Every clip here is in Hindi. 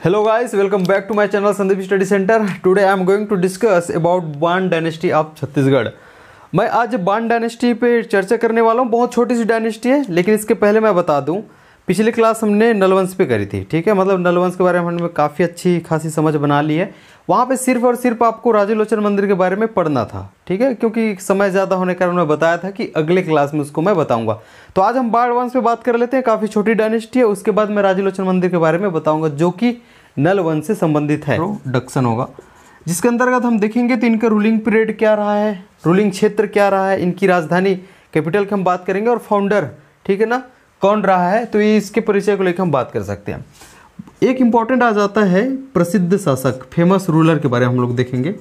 Hello guys, welcome back to my channel Sandeep Study Center. Today I am going to discuss about बाण डायनेस्टी ऑफ छत्तीसगढ़। मैं आज बाण डायनेस्टी पे चर्चा करने वाला हूँ। बहुत छोटी सी डायनेस्टी है, लेकिन इसके पहले मैं बता दूँ, पिछली क्लास हमने नलवंश पे करी थी। ठीक है, मतलब नलवंश के बारे में हमने काफ़ी अच्छी खासी समझ बना ली है। वहाँ पे सिर्फ और सिर्फ आपको राजलोचन मंदिर के बारे में पढ़ना था। ठीक है, क्योंकि समय ज़्यादा होने के कारण मैं बताया था कि अगले क्लास में उसको मैं बताऊँगा। तो आज हम बाण वंश पे बात कर लेते हैं। काफ़ी छोटी डायनेस्टी है। उसके बाद मैं राजलोचन मंदिर के बारे में बताऊँगा, जो कि नल वंश से संबंधित है। प्रोडक्शन होगा, जिसके अंतर्गत हम देखेंगे तो इनका रूलिंग पीरियड क्या रहा है, रूलिंग क्षेत्र क्या रहा है, इनकी राजधानी कैपिटल की हम बात करेंगे, और फाउंडर ठीक है ना कौन रहा है। तो ये इसके परिचय को लेकर हम बात कर सकते हैं। एक इंपॉर्टेंट आ जाता है प्रसिद्ध शासक, फेमस रूलर के बारे में हम लोग देखेंगे,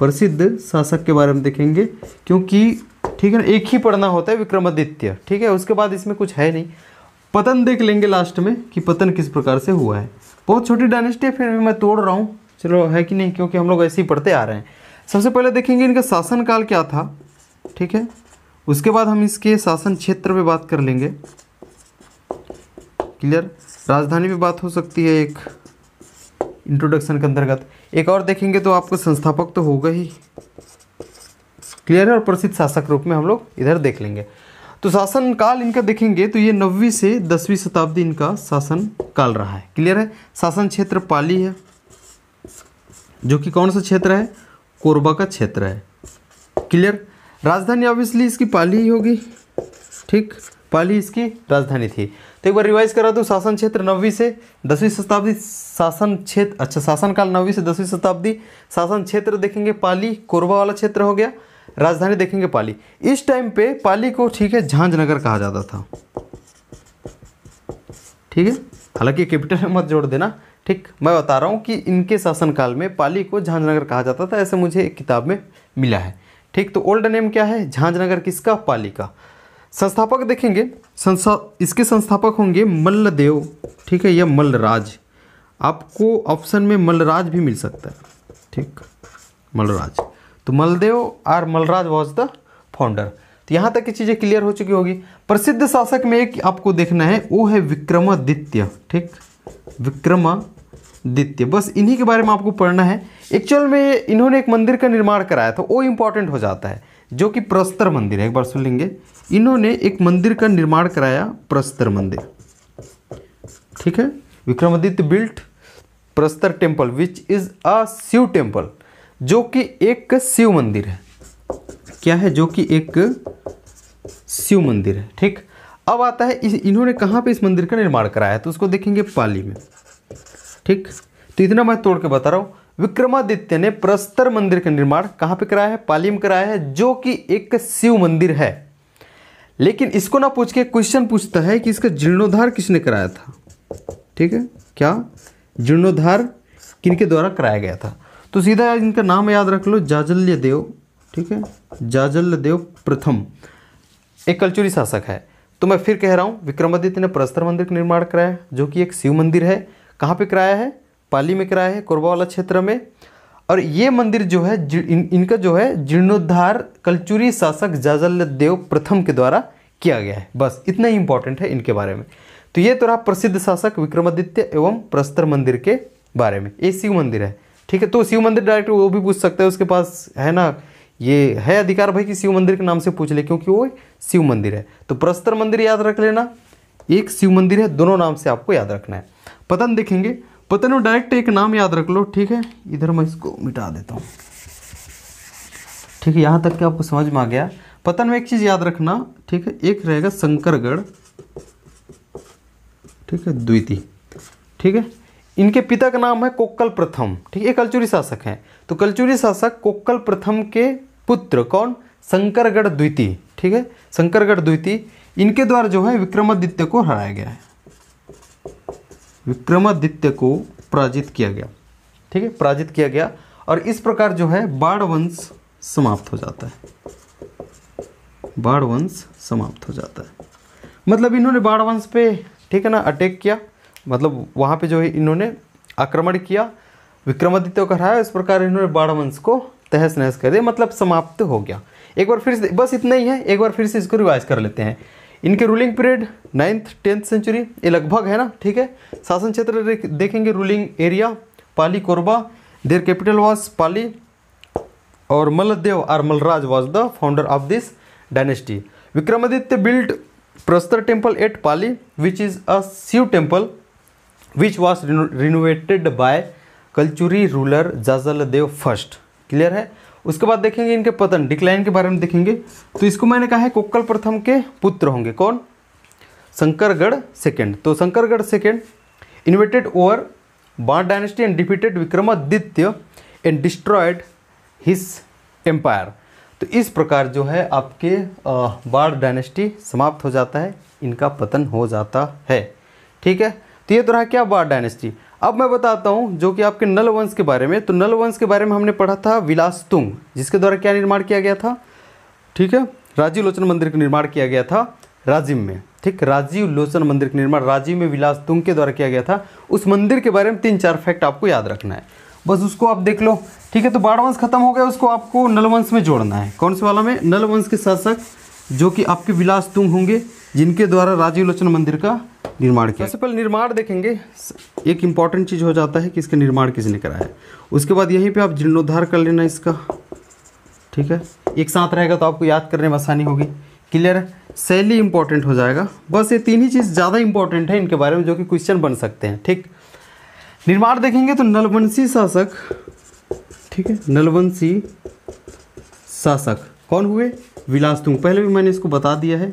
प्रसिद्ध शासक के बारे में देखेंगे, क्योंकि ठीक है ना एक ही पढ़ना होता है विक्रमादित्य। ठीक है, उसके बाद इसमें कुछ है नहीं। पतन देख लेंगे लास्ट में कि पतन किस प्रकार से हुआ है। बहुत छोटी डायनेस्टी है, फिर भी मैं तोड़ रहा हूँ, चलो है कि नहीं, क्योंकि हम लोग ऐसे ही पढ़ते आ रहे हैं। सबसे पहले देखेंगे इनका शासनकाल क्या था। ठीक है, उसके बाद हम इसके शासन क्षेत्र पे बात कर लेंगे। क्लियर, राजधानी पे बात हो सकती है एक इंट्रोडक्शन के अंतर्गत। एक और देखेंगे तो आपका संस्थापक तो होगा ही, क्लियर है, और प्रसिद्ध शासक रूप में हम लोग इधर देख लेंगे। तो शासन काल इनका देखेंगे तो ये 9वीं से 10वीं शताब्दी इनका शासन काल रहा है। क्लियर है। शासन क्षेत्र पाली है, जो कि कौन सा क्षेत्र है, कोरबा का क्षेत्र है। क्लियर। राजधानी ऑब्वियसली इसकी पाली ही होगी। ठीक, पाली इसकी राजधानी थी। तो एक बार रिवाइज करा तो शासन क्षेत्र 9वीं से 10वीं शताब्दी, शासन क्षेत्र अच्छा शासन काल 9वीं से 10वीं शताब्दी, शासन क्षेत्र देखेंगे पाली, कोरबा वाला क्षेत्र हो गया, राजधानी देखेंगे पाली। इस टाइम पे पाली को ठीक है झांझनगर कहा जाता था। ठीक है, हालांकि कैपिटल में मत जोड़ देना। ठीक, मैं बता रहा हूँ कि इनके शासनकाल में पाली को झांझनगर कहा जाता था, ऐसे मुझे एक किताब में मिला है। ठीक, तो ओल्ड नेम क्या है, झांझनगर किसका, पाली का। संस्थापक देखेंगे, इसके संस्थापक होंगे मल्लदेव, ठीक है, या मल्लराज। आपको ऑप्शन में मल्लराज भी मिल सकता है। ठीक, मल्लराज, तो मलदेव और मलराज वॉज द फाउंडर। तो यहाँ तक की चीज़ें क्लियर हो चुकी होगी। प्रसिद्ध शासक में एक आपको देखना है, वो है विक्रमादित्य। ठीक, विक्रमादित्य, बस इन्हीं के बारे में आपको पढ़ना है। एक्चुअल में इन्होंने एक मंदिर का निर्माण कराया था, वो इंपॉर्टेंट हो जाता है, जो कि प्रस्तर मंदिर है। एक बार सुन लेंगे, इन्होंने एक मंदिर का निर्माण कराया, प्रस्तर मंदिर। ठीक है, Vikramaditya built Prastar temple which is a Shiva temple, जो कि एक शिव मंदिर है। क्या है, जो कि एक शिव मंदिर है। ठीक, अब आता है इन्होंने कहाँ पे इस मंदिर का निर्माण कराया है, तो उसको देखेंगे पाली में। ठीक, तो इतना मैं तोड़ के बता रहा हूँ। विक्रमादित्य ने प्रस्तर मंदिर का निर्माण कहाँ पे कराया है, पाली में कराया है, जो कि एक शिव मंदिर है। लेकिन इसको ना पूछ के क्वेश्चन पूछता है कि इसका जीर्णोद्धार किसने कराया था। ठीक है, क्या जीर्णोद्धार किनके द्वारा कराया गया था, तो सीधा इनका नाम याद रख लो, जाजल्य देव। ठीक है, जाजल्य देव प्रथम एक कलचुरी शासक है। तो मैं फिर कह रहा हूँ, विक्रमादित्य ने प्रस्तर मंदिर का निर्माण कराया, जो कि एक शिव मंदिर है। कहाँ पे कराया है, पाली में कराया है, कोरबा वाला क्षेत्र में। और ये मंदिर जो है इनका जो है जीर्णोद्धार कलचुरी शासक जाजल्य देव प्रथम के द्वारा किया गया है। बस इतना ही इंपॉर्टेंट है इनके बारे में। तो ये तो रहा प्रसिद्ध शासक विक्रमादित्य एवं प्रस्तर मंदिर के बारे में। ये शिव मंदिर है। ठीक है, तो शिव मंदिर डायरेक्ट वो भी पूछ सकता है, उसके पास है ना, ये है अधिकार भाई कि शिव मंदिर के नाम से पूछ ले, क्योंकि वो शिव मंदिर है। तो प्रस्तर मंदिर याद रख लेना, एक शिव मंदिर है, दोनों नाम से आपको याद रखना है। पतन देखेंगे, पतन में डायरेक्ट एक नाम याद रख लो। ठीक है, इधर मैं इसको मिटा देता हूँ। ठीक है, यहाँ तक कि आपको समझ में आ गया। पतन में एक चीज़ याद रखना, ठीक है, एक रहेगा शंकरगढ़, ठीक है, द्वितीय। ठीक है, इनके पिता का नाम है कोक्कल प्रथम। ठीक है, ये कलचुरी शासक हैं। तो कलचुरी शासक कोक्कल प्रथम के पुत्र कौन, शंकरगढ़ द्वितीय। ठीक है, शंकरगढ़ द्वितीय, इनके द्वारा जो है विक्रमादित्य को हराया गया है, विक्रमादित्य को पराजित किया गया। ठीक है, पराजित किया गया, और इस प्रकार जो है बाण वंश समाप्त हो जाता है। बाण वंश समाप्त हो जाता है, मतलब इन्होंने बाण वंश पे ठीक है ना अटैक किया, मतलब वहाँ पे जो है इन्होंने आक्रमण किया, विक्रमादित्य को हराया। इस प्रकार इन्होंने बाण वंश को तहस नहस कर दिया, मतलब समाप्त हो गया। एक बार फिर से, बस इतना ही है, एक बार फिर से इसको रिवाइज कर लेते हैं। इनके ruling period 9th 10th century, ये लगभग है ना, ठीक है। शासन क्षेत्र देखेंगे, ruling area Pali Korba, their capital was Pali, और मल्लदेव और Malraj was the founder of this dynasty. Vikramaditya built Prastar temple at Pali which is a Shiva temple which was renovated by Kalachuri ruler Jajalladev first. Clear है। उसके बाद देखेंगे इनके पतन डिक्लाइन के बारे में देखेंगे। तो इसको मैंने कहा है कोक्कल प्रथम के पुत्र होंगे, कौन? शंकरगढ़ सेकेंड। तो Shankargarh second invaded over Bana dynasty and defeated Vikramaditya and destroyed his empire. तो इस प्रकार जो है आपके बाण डायनेस्टी समाप्त हो जाता है, इनका पतन हो जाता है। ठीक है, तो ये तो रहा क्या, बाण डायनेस्टी। अब मैं बताता हूँ जो कि आपके नल वंश के बारे में। तो नल वंश के बारे में हमने पढ़ा था विलासतुंग, जिसके द्वारा क्या निर्माण किया गया था, ठीक है, राजीव लोचन मंदिर का निर्माण किया गया था राजिम में। ठीक, राजीव लोचन मंदिर का निर्माण राजीव में विलासतुंग के द्वारा किया गया था। उस मंदिर के बारे में 3-4 फैक्ट आपको याद रखना है, बस उसको आप देख लो। ठीक है, तो बाण वंश खत्म हो गया, उसको आपको नल वंश में जोड़ना है। कौन से वाला में? नल वंश के शासक जो कि आपके विलासतुंग होंगे, जिनके द्वारा राजीव लोचन मंदिर का निर्माण किया। सबसे पहले निर्माण देखेंगे, एक इंपॉर्टेंट चीज़ हो जाता है कि इसका निर्माण किसने कराया है। उसके बाद यहीं पे आप जीर्णोद्धार कर लेना इसका, ठीक है, एक साथ रहेगा तो आपको याद करने में आसानी होगी। क्लियर है। शैली इंपॉर्टेंट हो जाएगा, बस ये 3 ही चीज़ ज़्यादा इंपॉर्टेंट है इनके बारे में जो कि क्वेश्चन बन सकते हैं। ठीक, निर्माण देखेंगे तो नलवंशी शासक, ठीक है, नलवंशी शासक कौन हुए? विलासतुंग। पहले भी मैंने इसको बता दिया है,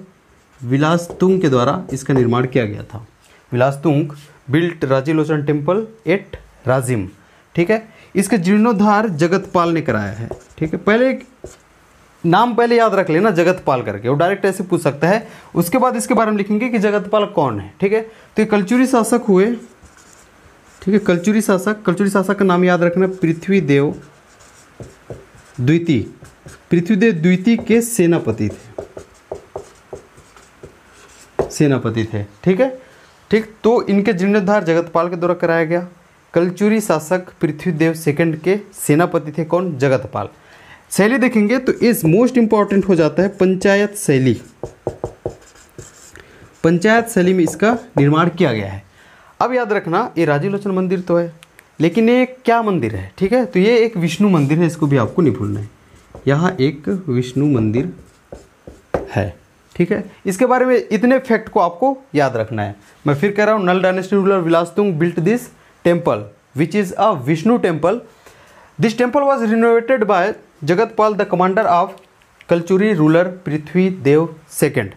विलासतुंग के द्वारा इसका निर्माण किया गया था। Vilasatunga built Rajiv Lochan temple at Rajim. ठीक है, इसका जीर्णोद्धार जगतपाल ने कराया है। ठीक है, पहले एक नाम पहले याद रख लेना जगतपाल करके, वो डायरेक्ट ऐसे पूछ सकता है। उसके बाद इसके बारे में लिखेंगे कि जगतपाल कौन है। ठीक है, तो ये कलचुरी शासक हुए। ठीक है, कलचुरी शासक का नाम याद रखना, पृथ्वीदेव द्वितीय। पृथ्वीदेव द्वितीय के सेनापति थे। ठीक है, ठीक, तो इनके जीर्णोद्धार जगतपाल के द्वारा कराया गया। कलचुरी शासक पृथ्वीदेव सेकंड के सेनापति थे, कौन? जगतपाल। शैली देखेंगे तो इस मोस्ट इंपॉर्टेंट हो जाता है पंचायत शैली। पंचायत शैली में इसका निर्माण किया गया है। अब याद रखना, ये राजीव लोचन मंदिर तो है, लेकिन ये क्या मंदिर है? ठीक है, तो ये एक विष्णु मंदिर है, इसको भी आपको नहीं भूलना है। यहाँ एक विष्णु मंदिर है। ठीक है, इसके बारे में इतने फैक्ट को आपको याद रखना है। मैं फिर कह रहा हूँ, Nala dynasty ruler Vilasatunga built this temple which is a Vishnu temple. This temple was renovated by Jagatpal the commander of Kalachuri ruler Prithvidev second.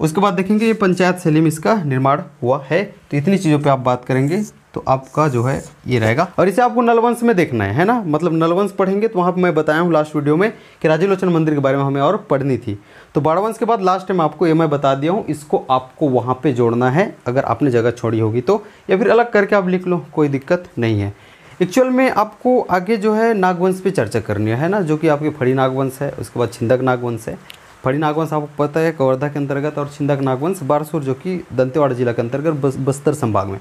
उसके बाद देखेंगे ये पंचायत शैली में इसका निर्माण हुआ है। तो इतनी चीज़ों पे आप बात करेंगे तो आपका जो है ये रहेगा, और इसे आपको नलवंश में देखना है ना। मतलब नलवंश पढ़ेंगे तो वहाँ पे मैं बताया हूँ लास्ट वीडियो में कि राजीव लोचन मंदिर के बारे में हमें और पढ़नी थी। तो बाणवंश के बाद लास्ट टाइम आपको ये मैं बता दिया हूँ, इसको आपको वहाँ पे जोड़ना है अगर आपने जगह छोड़ी होगी तो, या फिर अलग करके आप लिख लो, कोई दिक्कत नहीं है। एक्चुअल में आपको आगे जो है नागवंश पे चर्चा करनी है ना, जो कि आपके फड़ी नागवंश है। उसके बाद छिंदक नागवंश है। फड़ी नागवंश आपको पता है कवर्धा के अंतर्गत, और छिंदक नागवंश बारसूर जो कि दंतेवाड़ा जिला के अंतर्गत बस्तर संभाग में।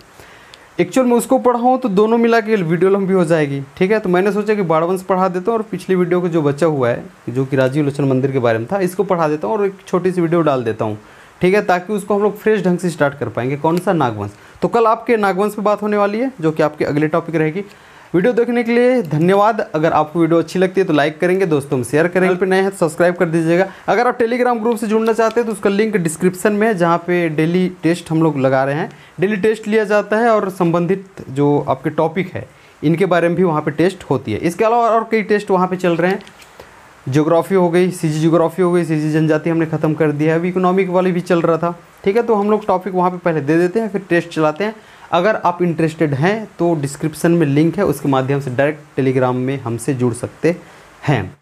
एक्चुअल में उसको पढ़ाऊँ तो दोनों मिला के वीडियो लंबी हो जाएगी। ठीक है, तो मैंने सोचा कि बाणवंश पढ़ा देता हूँ और पिछली वीडियो को जो बचा हुआ है जो कि राजीव लोचन मंदिर के बारे में था, इसको पढ़ा देता हूँ और एक छोटी सी वीडियो डाल देता हूँ। ठीक है, ताकि उसको हम लोग फ्रेश ढंग से स्टार्ट कर पाएंगे। कौन सा? नागवंश। तो कल आपके नागवंश पे बात होने वाली है, जो कि आपके अगले टॉपिक रहेगी। वीडियो देखने के लिए धन्यवाद। अगर आपको वीडियो अच्छी लगती है तो लाइक करेंगे, दोस्तों में शेयर करेंगे। चैनल पे नए हैं तो सब्सक्राइब कर दीजिएगा। अगर आप टेलीग्राम ग्रुप से जुड़ना चाहते हैं तो उसका लिंक डिस्क्रिप्शन में है, जहाँ पे डेली टेस्ट हम लोग लगा रहे हैं। डेली टेस्ट लिया जाता है और संबंधित जो आपके टॉपिक है इनके बारे में भी वहाँ पर टेस्ट होती है। इसके अलावा और कई टेस्ट वहाँ पर चल रहे हैं। ज्योग्राफी हो गई, सीजी ज्योग्राफी हो गई, सीजी जनजाति हमने खत्म कर दिया है। अभी इकोनॉमिक वाली भी चल रहा था। ठीक है, तो हम लोग टॉपिक वहाँ पे पहले दे देते हैं, फिर टेस्ट चलाते हैं। अगर आप इंटरेस्टेड हैं तो डिस्क्रिप्शन में लिंक है, उसके माध्यम से डायरेक्ट टेलीग्राम में हमसे जुड़ सकते हैं।